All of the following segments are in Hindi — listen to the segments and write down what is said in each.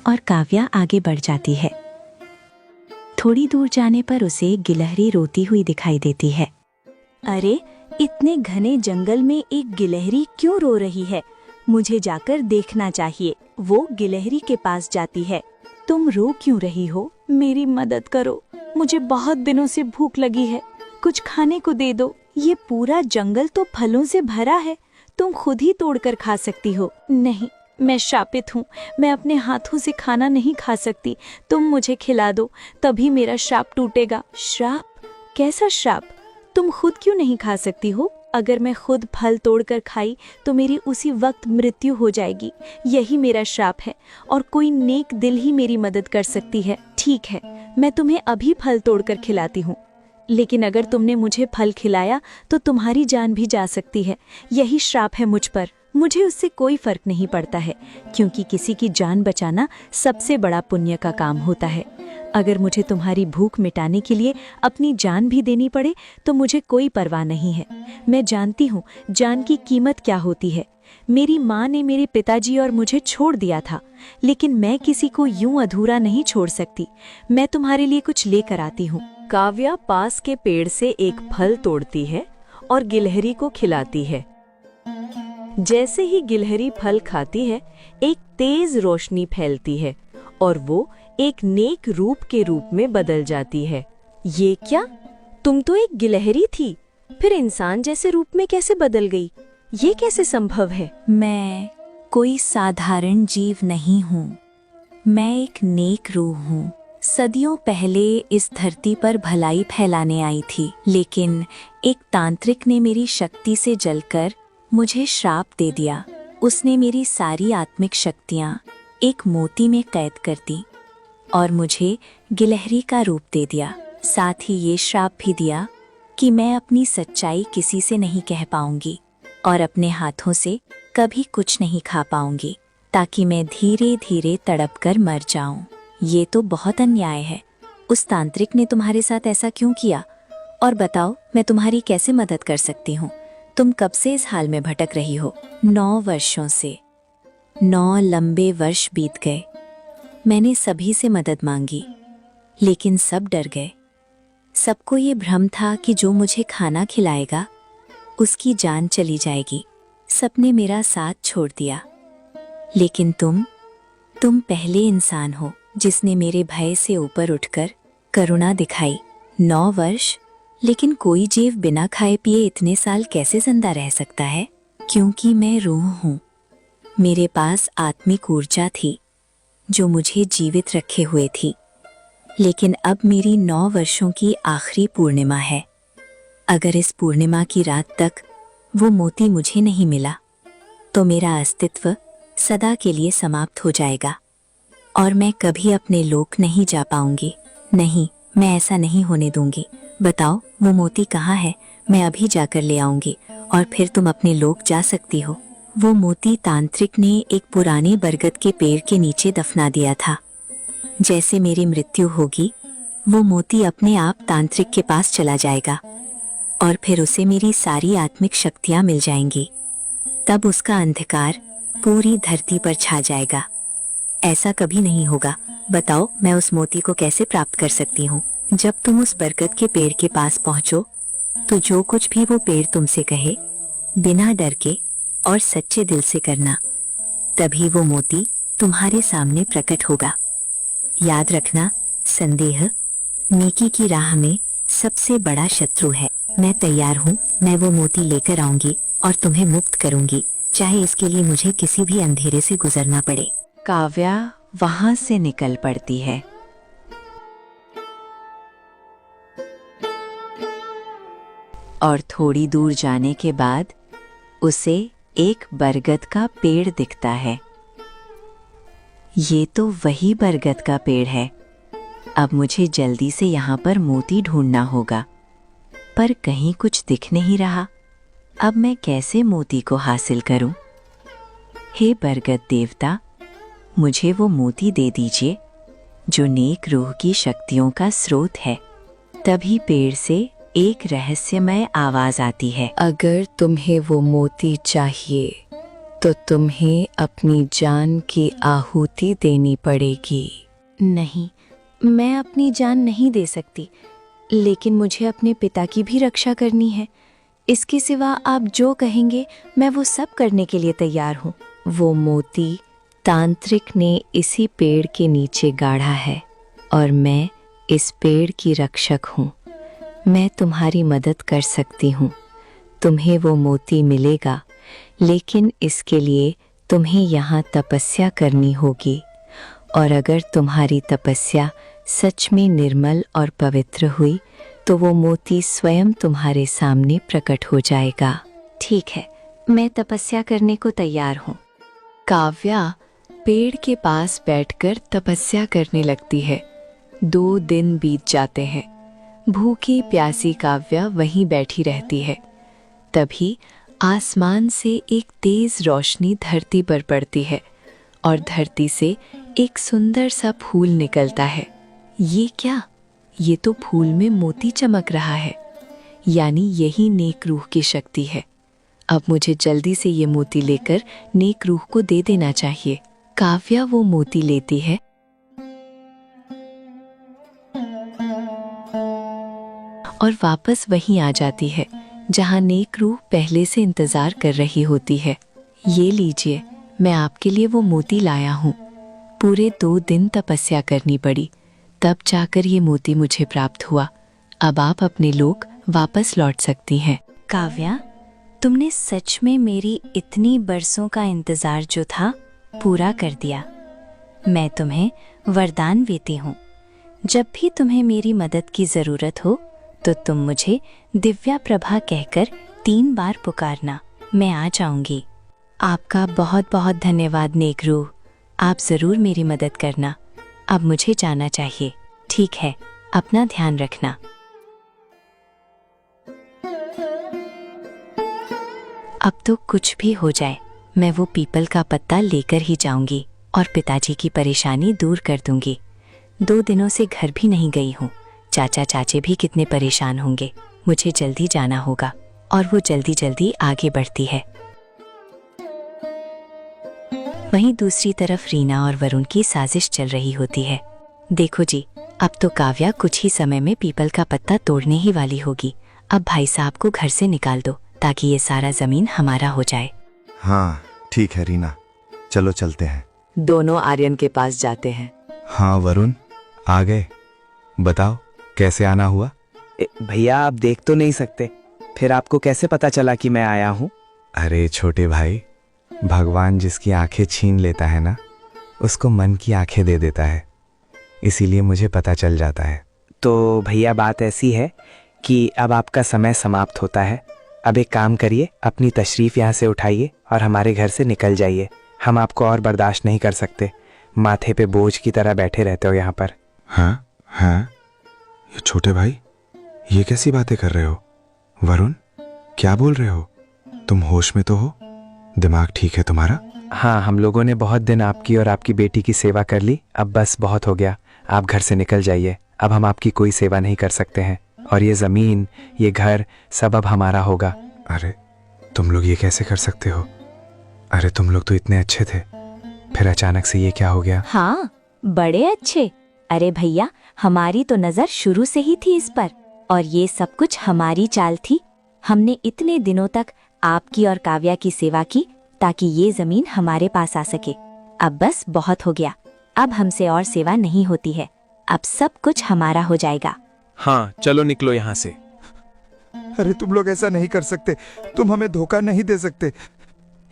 और काव्या आगे बढ़ जाती है। थोड़ी दूर जाने पर उसे गिलहरी रोती हुई दिखाई देती है। अरे, इतने घने जंगल में एक गिलहरी क्यों रो रही है? मुझे जाकर देखना चाहिए। वो गिलहरी के पास जाती है। तुम रो क्यों रही हो? मेरी मदद करो। मुझे बहुत दिनों से भूख लगी है। कुछ खाने को दे दो। ये पूरा जंगल तो फलों से भरा है। तुम खुद ही तोड़कर खा सकती हो। नहीं, मैं शापित हूँ। मैं अपने हाथों से खाना नहीं खा सकती। तुम मुझे खिला दो, तभी मेरा श्राप टूटेगा। श्राप? कैसा श्राप? तुम खुद क्यों नहीं खा सकती हो? अगर मैं खुद फल तोड़कर खाई तो मेरी उसी वक्त मृत्यु हो जाएगी। यही मेरा श्राप है और कोई नेक दिल ही मेरी मदद कर सकती है। ठीक है, मैं तुम्हें अभी फल तोड़कर खिलाती हूँ, लेकिन अगर तुमने मुझे फल खिलाया तो तुम्हारी जान भी जा सकती है। यही श्राप है मुझ पर। मुझे उससे कोई फर्क नहीं पड़ता है, क्योंकि किसी की जान बचाना सबसे बड़ा पुण्य का काम होता है। अगर मुझे तुम्हारी भूख मिटाने के लिए अपनी जान भी देनी पड़े तो मुझे कोई परवाह नहीं है। मैं जानती हूँ जान की कीमत क्या होती है। मेरी माँ ने मेरे पिताजी और मुझे छोड़ दिया था, लेकिन मैं किसी को यूं अधूरा नहीं छोड़ सकती। मैं तुम्हारे लिए कुछ लेकर आती हूँ। काव्या पास के पेड़ से एक फल तोड़ती है और गिलहरी को खिलाती है। जैसे ही गिलहरी फल खाती है, एक तेज रोशनी फैलती है और वो एक नेक रूप के रूप में बदल जाती है। ये क्या? तुम तो एक गिलहरी थी, फिर इंसान जैसे रूप में कैसे बदल गई? ये कैसे संभव है? मैं कोई साधारण जीव नहीं हूँ। मैं एक नेक रूह हूँ। सदियों पहले इस धरती पर भलाई फैलाने आई थी, लेकिन एक तांत्रिक ने मेरी शक्ति से जलकर मुझे श्राप दे दिया। उसने मेरी सारी आत्मिक शक्तियाँ एक मोती में कैद कर दी और मुझे गिलहरी का रूप दे दिया। साथ ही ये श्राप भी दिया कि मैं अपनी सच्चाई किसी से नहीं कह पाऊंगी और अपने हाथों से कभी कुछ नहीं खा पाऊंगी, ताकि मैं धीरे धीरे तड़पकर मर जाऊं। ये तो बहुत अन्याय है। उस तांत्रिक ने तुम्हारे साथ ऐसा क्यों किया? और बताओ, मैं तुम्हारी कैसे मदद कर सकती हूँ? तुम कब से इस हाल में भटक रही हो? 9 वर्षों से। 9 लंबे वर्ष बीत गए। मैंने सभी से मदद मांगी, लेकिन सब डर गए। सबको ये भ्रम था कि जो मुझे खाना खिलाएगा उसकी जान चली जाएगी। सबने मेरा साथ छोड़ दिया, लेकिन तुम पहले इंसान हो जिसने मेरे भय से ऊपर उठकर करुणा दिखाई। 9 वर्ष, लेकिन कोई जीव बिना खाए पिए इतने साल कैसे जिंदा रह सकता है? क्योंकि मैं रूह हूँ। मेरे पास आत्मिक ऊर्जा थी जो मुझे जीवित रखे हुए थी। लेकिन अब मेरी 9 वर्षों की आखिरी पूर्णिमा है। अगर इस पूर्णिमा की रात तक वो मोती मुझे नहीं मिला तो मेरा अस्तित्व सदा के लिए समाप्त हो जाएगा और मैं कभी अपने लोक नहीं जा पाऊंगी। नहीं, मैं ऐसा नहीं होने दूंगी। बताओ, वो मोती कहाँ है? मैं अभी जाकर ले आऊंगी और फिर तुम अपने लोक जा सकती हो। वो मोती तांत्रिक ने एक पुराने बरगद के पेड़ के नीचे दफना दिया था। जैसे मेरी मृत्यु होगी, वो मोती अपने आप तांत्रिक के पास चला जाएगा और फिर उसे मेरी सारी आत्मिक शक्तियां मिल जाएंगी। तब उसका अंधकार पूरी धरती पर छा जाएगा। ऐसा कभी नहीं होगा। बताओ, मैं उस मोती को कैसे प्राप्त कर सकती हूँ? जब तुम उस बरगद के पेड़ के पास पहुंचो तो जो कुछ भी वो पेड़ तुमसे कहे, बिना डर के और सच्चे दिल से करना। तभी वो मोती तुम्हारे सामने प्रकट होगा। याद रखना, संदेह नेकी की राह में सबसे बड़ा शत्रु है। मैं तैयार हूँ। मैं वो मोती लेकर आऊंगी और तुम्हें मुक्त करूंगी, चाहे इसके लिए मुझे किसी भी अंधेरे से गुजरना पड़े। काव्या वहां से निकल पड़ती है। और थोड़ी दूर जाने के बाद उसे एक बरगद का पेड़ दिखता है। ये तो वही बरगद का पेड़ है। अब मुझे जल्दी से यहाँ पर मोती ढूंढना होगा, पर कहीं कुछ दिख नहीं रहा। अब मैं कैसे मोती को हासिल करूं? हे बरगद देवता, मुझे वो मोती दे दीजिए जो नेक रूह की शक्तियों का स्रोत है। तभी पेड़ से एक रहस्यमय आवाज आती है। अगर तुम्हें वो मोती चाहिए तो तुम्हें अपनी जान की आहुति देनी पड़ेगी। नहीं, मैं अपनी जान नहीं दे सकती, लेकिन मुझे अपने पिता की भी रक्षा करनी है। इसके सिवा आप जो कहेंगे मैं वो सब करने के लिए तैयार हूँ। वो मोती तांत्रिक ने इसी पेड़ के नीचे गाढ़ा है और मैं इस पेड़ की रक्षक हूँ। मैं तुम्हारी मदद कर सकती हूँ। तुम्हें वो मोती मिलेगा, लेकिन इसके लिए तुम्हें यहाँ तपस्या करनी होगी। और अगर तुम्हारी तपस्या सच में निर्मल और पवित्र हुई तो वो मोती स्वयं तुम्हारे सामने प्रकट हो जाएगा। ठीक है, मैं तपस्या करने को तैयार हूँ। काव्या पेड़ के पास बैठकर तपस्या करने लगती है। 2 दिन बीत जाते हैं। भूखी प्यासी काव्या वहीं बैठी रहती है। तभी आसमान से एक तेज रोशनी धरती पर पड़ती है और धरती से एक सुंदर सा फूल निकलता है। ये क्या? ये तो फूल में मोती चमक रहा है, यानी यही नेक रूह की शक्ति है। अब मुझे जल्दी से ये मोती लेकर नेक रूह को दे देना चाहिए। काव्या वो मोती लेती है और वापस वहीं आ जाती है जहां नेक रूह पहले से इंतजार कर रही होती है। ये लीजिए, मैं आपके लिए वो मोती लाया हूँ। पूरे 2 दिन तपस्या करनी पड़ी, तब जाकर ये मोती मुझे प्राप्त हुआ। अब आप अपने लोक वापस लौट सकती हैं। काव्या, तुमने सच में मेरी इतनी बरसों का इंतजार जो था पूरा कर दिया। मैं तुम्हें वरदान देती हूँ, जब भी तुम्हें मेरी मदद की जरूरत हो तो तुम मुझे दिव्या प्रभा कहकर 3 बार पुकारना, मैं आ जाऊंगी। आपका बहुत बहुत धन्यवाद नेक रूह, आप जरूर मेरी मदद करना। अब मुझे जाना चाहिए। ठीक है, अपना ध्यान रखना। अब तो कुछ भी हो जाए, मैं वो पीपल का पत्ता लेकर ही जाऊंगी और पिताजी की परेशानी दूर कर दूंगी। 2 दिनों से घर भी नहीं गई हूँ। चाचा चाचे भी कितने परेशान होंगे। मुझे जल्दी जाना होगा। और वो जल्दी जल्दी आगे बढ़ती है। वहीं दूसरी तरफ रीना और वरुण की साजिश चल रही होती है। देखो जी, अब तो काव्या कुछ ही समय में पीपल का पत्ता तोड़ने ही वाली होगी। अब भाई साहब को घर से निकाल दो ताकि ये सारा जमीन हमारा हो जाए। हाँ ठीक है रीना, चलो चलते हैं। दोनों आर्यन के पास जाते हैं। हाँ वरुण, आ गए। बताओ कैसे आना हुआ? भैया आप देख तो नहीं सकते, फिर आपको कैसे पता चला कि मैं आया हूँ? अरे छोटे भाई, भगवान जिसकी आंखें छीन लेता है ना, उसको मन की आंखें दे देता है, इसीलिए मुझे पता चल जाता है। तो भैया बात ऐसी है कि अब आपका समय समाप्त होता है। अब एक काम करिए, अपनी तशरीफ यहाँ से उठाइए और हमारे घर से निकल जाइए। हम आपको और बर्दाश्त नहीं कर सकते। माथे पे बोझ की तरह बैठे रहते हो यहाँ पर। हाँ हाँ, ये छोटे भाई ये कैसी बातें कर रहे हो? वरुण क्या बोल रहे हो? तुम होश में तो हो? दिमाग ठीक है तुम्हारा? हाँ, हम लोगों ने बहुत दिन आपकी और आपकी बेटी की सेवा कर ली। अब बस बहुत हो गया, आप घर से निकल जाइए। अब हम आपकी कोई सेवा नहीं कर सकते हैं और ये ज़मीन, ये घर सब अब हमारा होगा। अरे तुम लोग ये कैसे कर सकते हो? अरे तुम लोग तो इतने अच्छे थे, फिर अचानक से ये क्या हो गया? हाँ, बड़े अच्छे। अरे भैया, हमारी तो नजर शुरू से ही थी इस पर और ये सब कुछ हमारी चाल थी। हमने इतने दिनों तक आपकी और काव्या की सेवा की ताकि ये जमीन हमारे पास आ सके। अब बस बहुत हो गया, अब हमसे और सेवा नहीं होती है। अब सब कुछ हमारा हो जाएगा। हाँ चलो निकलो यहाँ से। अरे तुम लोग ऐसा नहीं कर सकते, तुम हमें धोखा नहीं दे सकते।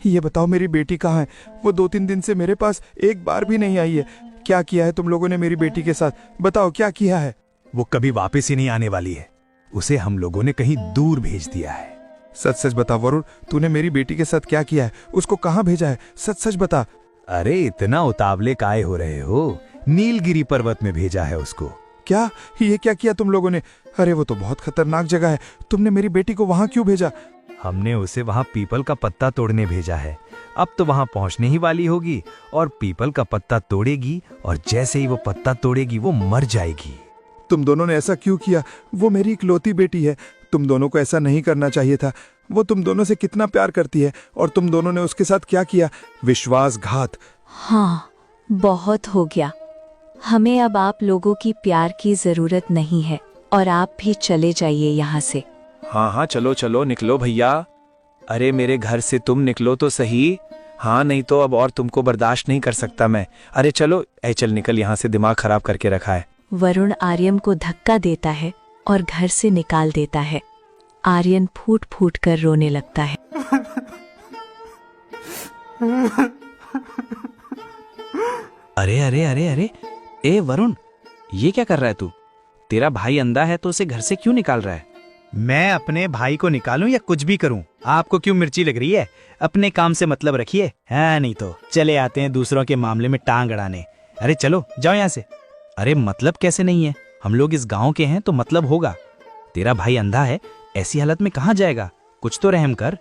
ये बताओ मेरी बेटी कहाँ है? वो 2-3 दिन से मेरे पास एक बार भी नहीं आई है। क्या किया है तुम लोगों ने मेरी बेटी के साथ? बताओ क्या किया है? वो कभी वापस ही नहीं आने वाली है, उसे हम लोगों ने कहीं दूर भेज दिया है। सच सच बता वरुण, तूने मेरी बेटी के साथ क्या किया है? उसको कहाँ भेजा है? सच सच बता। अरे इतना उतावले काहे हो रहे हो? नीलगिरी पर्वत में भेजा है उसको। क्या? ये क्या किया तुम लोगों ने? अरे वो तो बहुत खतरनाक जगह है, तुमने मेरी बेटी को वहाँ क्यों भेजा? हमने उसे वहाँ पीपल का पत्ता तोड़ने भेजा है। अब तो वहाँ पहुँचने ही वाली होगी और पीपल का पत्ता तोड़ेगी और जैसे ही वो पत्ता तोड़ेगी वो मर जाएगी। तुम दोनों ने ऐसा क्यों किया? वो मेरी इकलौती बेटी है, तुम दोनों को ऐसा नहीं करना चाहिए था। वो तुम दोनों से कितना प्यार करती है और तुम दोनों ने उसके साथ क्या किया, विश्वासघात। हाँ, बहुत हो गया। हमें अब आप लोगों की प्यार की जरूरत नहीं है और आप भी चले जाइए यहाँ से। हाँ हाँ, चलो चलो निकलो भैया। अरे मेरे घर से तुम निकलो तो सही। हाँ, नहीं तो अब और तुमको बर्दाश्त नहीं कर सकता मैं। अरे चलो, ऐ चल निकल यहाँ से, दिमाग खराब करके रखा है। वरुण आर्यन को धक्का देता है और घर से निकाल देता है। आर्यन फूट फूट कर रोने लगता है। अरे अरे अरे अरे, ए वरुण, ये क्या कर रहा है तू? तेरा भाई अंधा है तो उसे घर से क्यों निकाल रहा है? मैं अपने भाई को निकालूं या कुछ भी करूं, आपको क्यों मिर्ची लग रही है? अपने काम से मतलब रखिए। हाँ, नहीं तो चले आते हैं दूसरों के मामले में टांग अड़ाने। अरे चलो जाओ यहाँ से। अरे मतलब कैसे नहीं है? हम लोग इस गांव के हैं तो मतलब होगा। तेरा भाई अंधा है, ऐसी हालत में कहाँ जाएगा? कुछ तो रहम कर।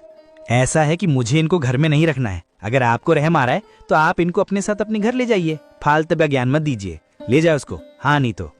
ऐसा है कि मुझे इनको घर में नहीं रखना है। अगर आपको रहम आ रहा है तो आप इनको अपने साथ अपने घर ले जाइए। फालतू का ज्ञान मत दीजिए, ले जाओ उसको। हाँ, नहीं तो